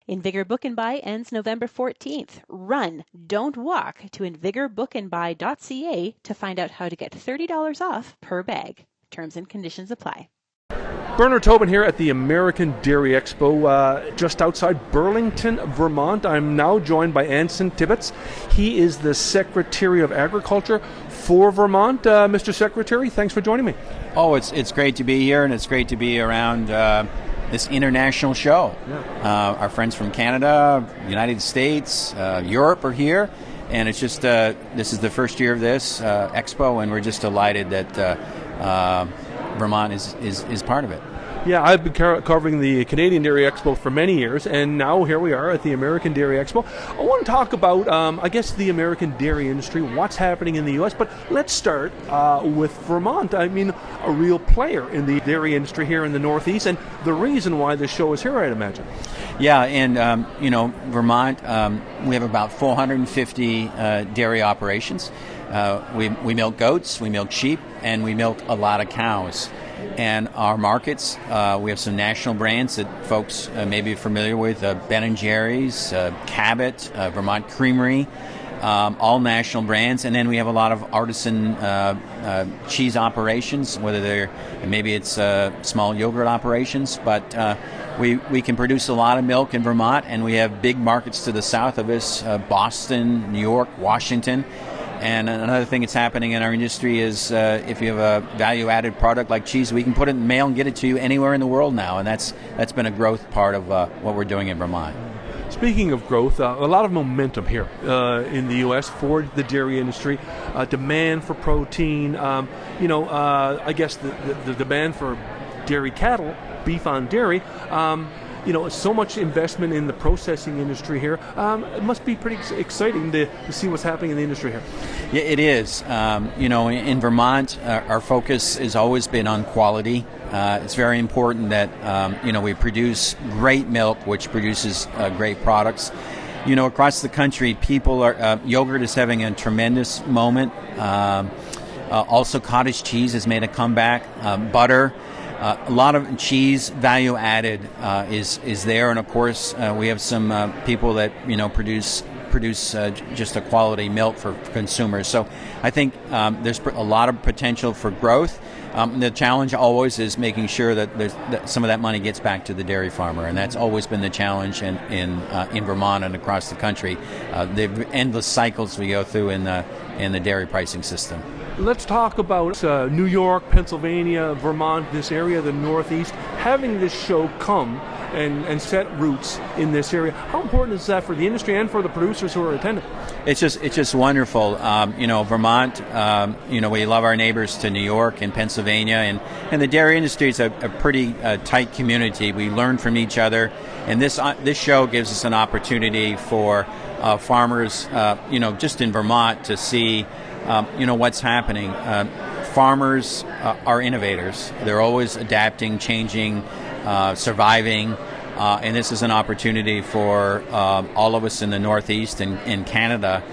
Invigor Book and Buy ends November 14th. Run, don't walk to invigorbookandbuy.ca to find out how to get $30 off per bag. Terms and conditions apply. Bernard Tobin here at the American Dairy XPO just outside Burlington, Vermont. I'm now joined by Anson Tebbetts. He is the Secretary of Agriculture for Vermont. Mr. Secretary, thanks for joining me. Oh, it's great to be here, and it's great to be around this international show. Yeah. Our friends from Canada, United States, Europe are here, and it's just this is the first year of this expo, and we're just delighted that Vermont is part of it. Yeah, I've been covering the Canadian Dairy Expo for many years, and now here we are at the American Dairy Expo. I want to talk about, I guess, the American dairy industry, what's happening in the U.S., but let's start with Vermont. I mean, a real player in the dairy industry here in the Northeast, and the reason why this show is here, I'd imagine. Yeah, and, Vermont, we have about 450 dairy operations. We milk goats, we milk sheep, and we milk a lot of cows. And our markets, we have some national brands that folks may be familiar with, Ben & Jerry's, Cabot, Vermont Creamery, all national brands. And then we have a lot of artisan cheese operations, whether maybe it's small yogurt operations, but we can produce a lot of milk in Vermont, and we have big markets to the south of us, Boston, New York, Washington. And another thing that's happening in our industry is if you have a value-added product like cheese, we can put it in the mail and get it to you anywhere in the world now, and that's been a growth part of what we're doing in Vermont. Speaking of growth, a lot of momentum here in the U.S. for the dairy industry. Demand for protein, I guess the demand for dairy cattle, beef on dairy. So much investment in the processing industry here. It must be pretty exciting to see what's happening in the industry here. Yeah, it is. In Vermont, our focus has always been on quality. It's very important that, we produce great milk, which produces great products. Across the country, yogurt is having a tremendous moment. Also, cottage cheese has made a comeback. Butter. A lot of cheese value added is there, and of course we have some people that produce just a quality milk for consumers. So I think there's a lot of potential for growth. The challenge always is making sure that some of that money gets back to the dairy farmer, and that's always been the challenge in Vermont and across the country. The endless cycles we go through in the dairy pricing system. Let's talk about New York, Pennsylvania, Vermont, this area, the Northeast, having this show come and set roots in this area. How important is that for the industry and for the producers who are attending? It's just wonderful. Vermont, we love our neighbors to New York and Pennsylvania, and the dairy industry is a pretty tight community. We learn from each other, and this show gives us an opportunity for farmers, just in Vermont to see what's happening. Farmers are innovators. They're always adapting, changing, surviving, and this is an opportunity for all of us in the Northeast and in Canada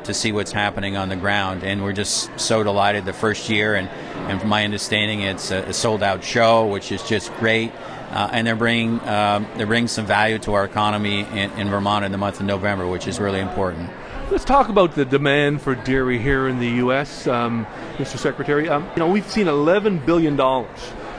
to see what's happening on the ground. And we're just so delighted the first year, and from my understanding, it's a sold-out show, which is just great. And they're bringing some value to our economy in Vermont in the month of November, which is really important. Let's talk about the demand for dairy here in the U.S., Mr. Secretary. We've seen $11 billion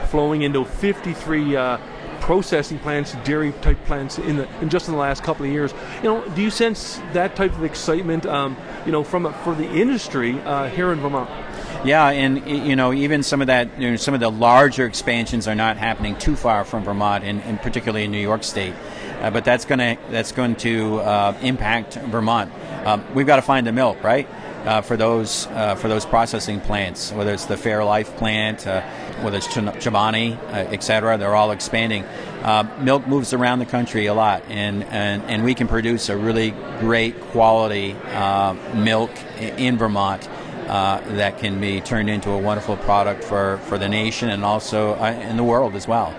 flowing into 53 processing plants, dairy-type plants in just the last couple of years. Do you sense that type of excitement, for the industry here in Vermont? Yeah, and even some of that, some of the larger expansions are not happening too far from Vermont, and particularly in New York State. But that's going to impact Vermont. We've got to find the milk, right, for those processing plants, whether it's the Fairlife plant, whether it's Chobani, et cetera. They're all expanding. Milk moves around the country a lot, and we can produce a really great quality milk in Vermont that can be turned into a wonderful product for the nation and also in the world as well.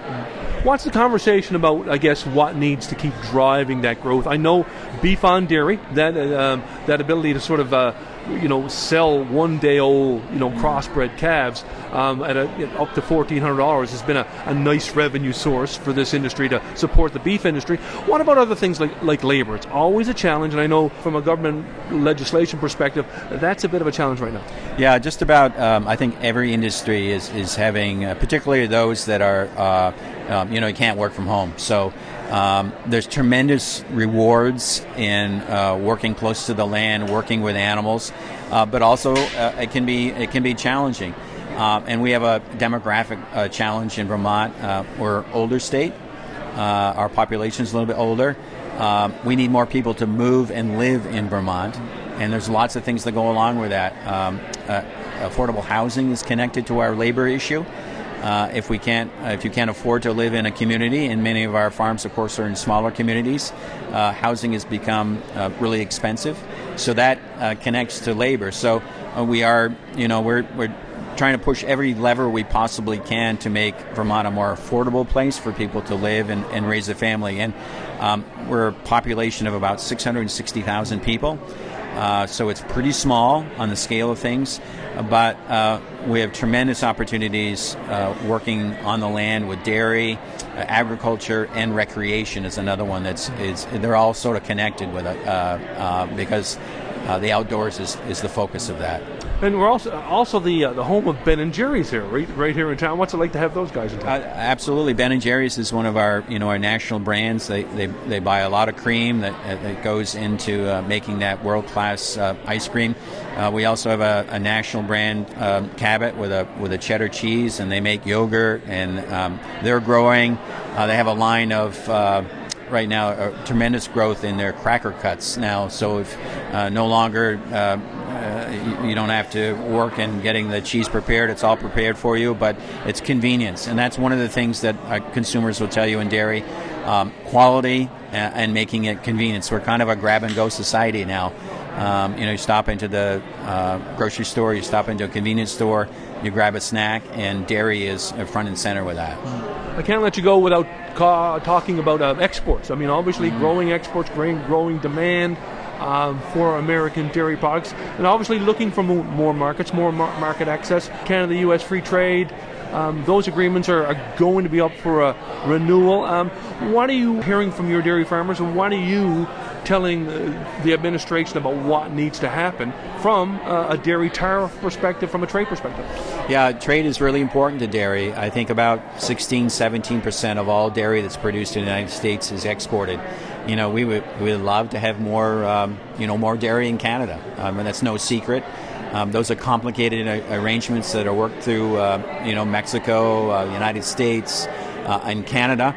What's the conversation about, I guess, what needs to keep driving that growth? I know beef on dairy, that ability to sort of sell 1 day old, crossbred calves at up to $1,400 has been a nice revenue source for this industry to support the beef industry. What about other things like labor? It's always a challenge, and I know from a government legislation perspective, that's a bit of a challenge right now. Yeah, just about. I think every industry is having, particularly those that are, you can't work from home. So there's tremendous rewards in working close to the land, working with animals, but also it can be challenging. And we have a demographic challenge in Vermont. We're an older state. Our population is a little bit older. We need more people to move and live in Vermont, and there's lots of things that go along with that. Affordable housing is connected to our labor issue. If you can't afford to live in a community, and many of our farms, of course, are in smaller communities, housing has become really expensive. So that connects to labor. So we're trying to push every lever we possibly can to make Vermont a more affordable place for people to live and raise a family. And we're a population of about 660,000 people. So it's pretty small on the scale of things, but we have tremendous opportunities working on the land with dairy, agriculture, and recreation is another one they're all sort of connected with it because the outdoors is the focus of that. And we're also the home of Ben & Jerry's here, right here in town. What's it like to have those guys in town? Absolutely, Ben & Jerry's is one of our our national brands. They buy a lot of cream that goes into making that world class ice cream. We also have a national brand, Cabot, with a cheddar cheese, and they make yogurt, and they're growing. They have a line of right now tremendous growth in their cracker cuts now. So if no longer you don't have to work in getting the cheese prepared. It's all prepared for you, but it's convenience. And that's one of the things that consumers will tell you in dairy, quality and making it convenience. We're kind of a grab-and-go society now. You stop into the grocery store, you stop into a convenience store, you grab a snack, and dairy is front and center with that. I can't let you go without talking about exports. I mean, obviously growing exports, growing demand for American dairy products, and obviously looking for more markets, more market access. Canada-U.S. free trade, those agreements are going to be up for a renewal. What are you hearing from your dairy farmers, and what are you telling the administration about what needs to happen from a dairy tariff perspective, from a trade perspective? Yeah, trade is really important to dairy. I think about 16-17% of all dairy that's produced in the United States is exported. We would love to have more, more dairy in Canada, and that's no secret. Those are complicated arrangements that are worked through, Mexico, the United States, and Canada.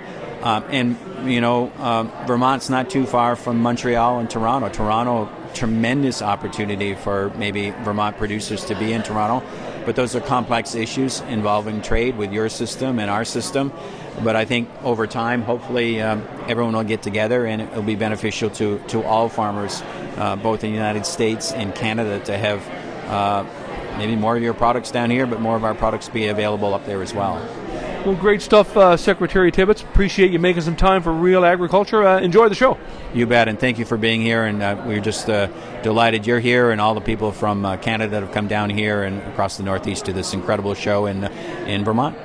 Vermont's not too far from Montreal and Toronto. Toronto, tremendous opportunity for maybe Vermont producers to be in Toronto. But those are complex issues involving trade with your system and our system. But I think over time, hopefully, everyone will get together and it will be beneficial to all farmers, both in the United States and Canada, to have maybe more of your products down here, but more of our products be available up there as well. Well, great stuff, Secretary Tebbetts. Appreciate you making some time for Real Agriculture. Enjoy the show. You bet, and thank you for being here. And we're just delighted you're here, and all the people from Canada that have come down here and across the Northeast to this incredible show in Vermont.